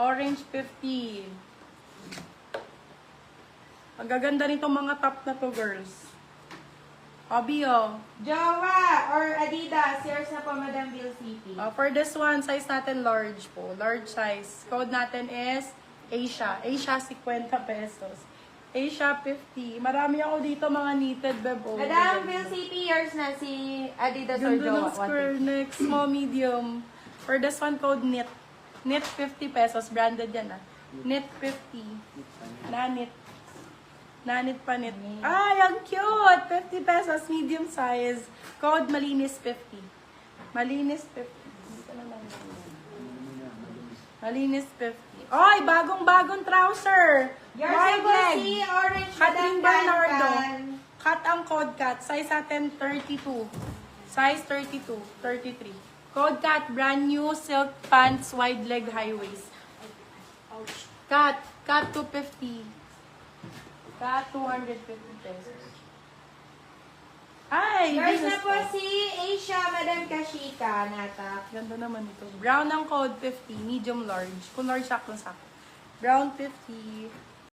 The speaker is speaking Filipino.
Orange 50. Ang gaganda nitong mga top na to, girls. Hobby, oh. Jowa or Adidas. Yours na po, Madam Bill City. For this one, size natin large po. Large size. Code natin is Asia. Asia, 50 pesos. Asia, 50. Marami ako dito mga knitted, bebo. Madam Bill City, yours na si Adidas or Ganda Jowa. ng square neck, small, medium. For this one, code knit. Knit 50 pesos. Branded yan, ah. Knit 50. Nanit. Nanit pa knit. Ay, ang cute! 50 pesos, medium size. Code malinis 50. Malinis 50. Dito na lang. Malinis 50. Ay, bagong-bagong trouser! Yours Wide na po leg. si Orange Catherine Madam Bernardo. Can. Cut ang code cut. Size natin 32. Size 32. 33. Code cut. Brand new silk pants, wide leg, high waist. Cut. Cut 250. Cut 250 pesos. Ay! Yours na business po to. si Asia, Madam Kashika, nata. Ganda naman ito. Brown ang code 50. Medium large. Kung large, sakto. Brown 50.